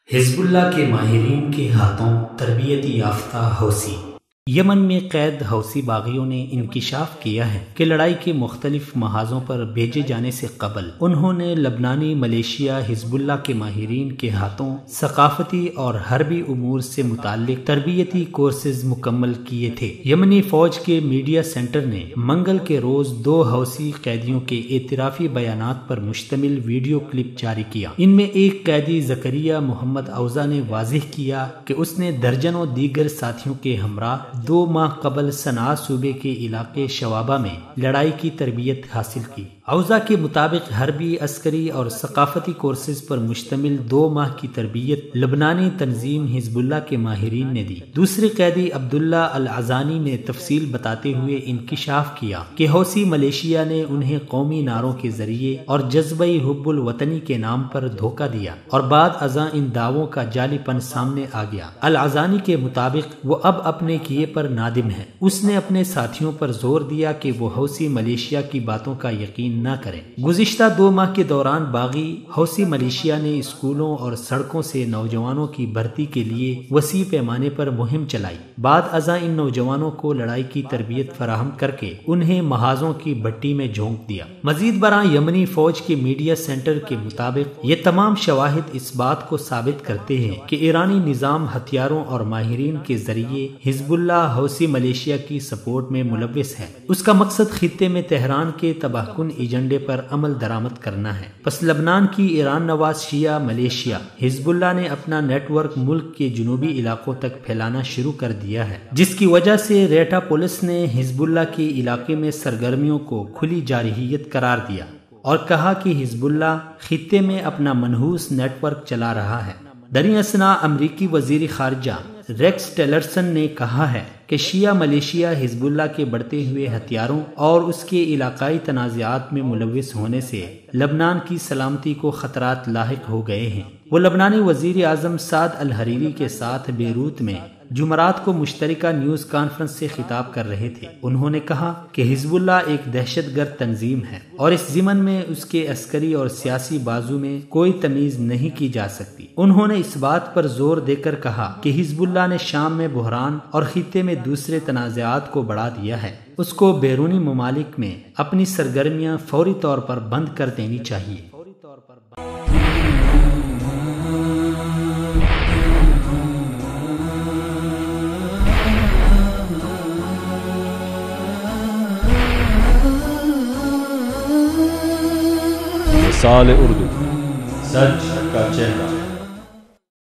حزب اللہ کے ماہرین کے ہاتھوں تربیت یافتہ حوثی۔ یمن میں قید حوثی باغیوں نے انکشاف کیا ہے کہ لڑائی کے مختلف محاذوں پر بھیجے جانے سے قبل انہوں نے لبنانی ملیشیا حزب اللہ کے ماہرین کے ہاتھوں ثقافتی اور حربی امور سے متعلق تربیتی کورسز مکمل کیے تھے۔ یمنی فوج کے میڈیا سینٹر نے منگل کے روز 2 حوثی قیدیوں کے اعترافی بیانات پر مشتمل ویڈیو کلپ جاری کیا۔ ان میں ایک قیدی زکریا محمد اوزا نے واضح کیا کہ اس نے درجنوں دیگر ساتھیوں کے ہمراہ 2 ماہ قبل صنعاء صوبے کے علاقے شوابہ میں لڑائی کی تربیت حاصل کی۔ اوزا کے مطابق حربی، عسکری اور ثقافتی کورسز پر مشتمل 2 ماہ کی تربیت لبنانی تنظیم حزب اللہ کے ماہرین نے دی۔ دوسرے قیدی عبداللہ العزانی نے تفصیل بتاتے ہوئے انکشاف کیا کہ حوثی ملیشیا نے انہیں قومی نعروں کے ذریعے اور جذبہ حب الوطنی کے نام پر دھوکہ دیا اور بعد ازاں ان دعووں کا جعلی پن سامنے آ گیا۔ العزانی کے مطابق وہ اب اپنے کیے پر نادم ہے۔ اس نے اپنے ساتھیوں پر زور دیا کہ وہ حوثی ملیشیا کی باتوں کا یقین نہ کریں۔ گزشتہ 2 ماہ کے دوران باغی حوثی ملیشیا نے اسکولوں اور سڑکوں سے نوجوانوں کی بھرتی کے لیے وسیع پیمانے پر مہم چلائی۔ بعد ازاں ان نوجوانوں کو لڑائی کی تربیت فراہم کر کے انہیں محاذوں کی بھٹی میں جھونک دیا۔ مزید برآں یمنی فوج کے میڈیا سینٹر کے مطابق یہ تمام شواہد اس بات کو ثابت کرتے ہیں کہ ایرانی نظام ہتھیاروں اور ماہرین کے ذریعے حزب اللہ حوثی ملیشیا کی سپورٹ میں ملوث ہے۔ اس کا مقصد خطے میں تہران کے تباہ کن ایجنڈے پر عمل درآمد کرنا ہے۔ پس لبنان کی ایران نواز شیعہ ملیشیا حزب اللہ نے اپنا نیٹ ورک ملک کے جنوبی علاقوں تک پھیلانا شروع کر دیا ہے، جس کی وجہ سے ریٹا پولیس نے حزب اللہ کے علاقے میں سرگرمیوں کو کھلی جارحیت قرار دیا اور کہا کہ حزب اللہ خطے میں اپنا منحوس نیٹ ورک چلا رہا ہے۔ دریں اثنا امریکی وزیر خارجہ ریکس ٹیلرسن نے کہا ہے کہ شیعہ ملیشیا حزب اللہ کے بڑھتے ہوئے ہتھیاروں اور اس کے علاقائی تنازعات میں ملوث ہونے سے لبنان کی سلامتی کو خطرات لاحق ہو گئے ہیں۔ وہ لبنانی وزیر اعظم سعد الحریری کے ساتھ بیروت میں جمعرات کو مشترکہ نیوز کانفرنس سے خطاب کر رہے تھے۔ انہوں نے کہا کہ حزب اللہ ایک دہشت گرد تنظیم ہے اور اس ضمن میں اس کے عسکری اور سیاسی بازو میں کوئی تمیز نہیں کی جا سکتی۔ انہوں نے اس بات پر زور دے کر کہا کہ حزب اللہ نے شام میں بحران اور خطے میں دوسرے تنازعات کو بڑھا دیا ہے۔ اس کو بیرونی ممالک میں اپنی سرگرمیاں فوری طور پر بند کر دینی چاہیے۔ مثال اردو، سچ کا چہرہ۔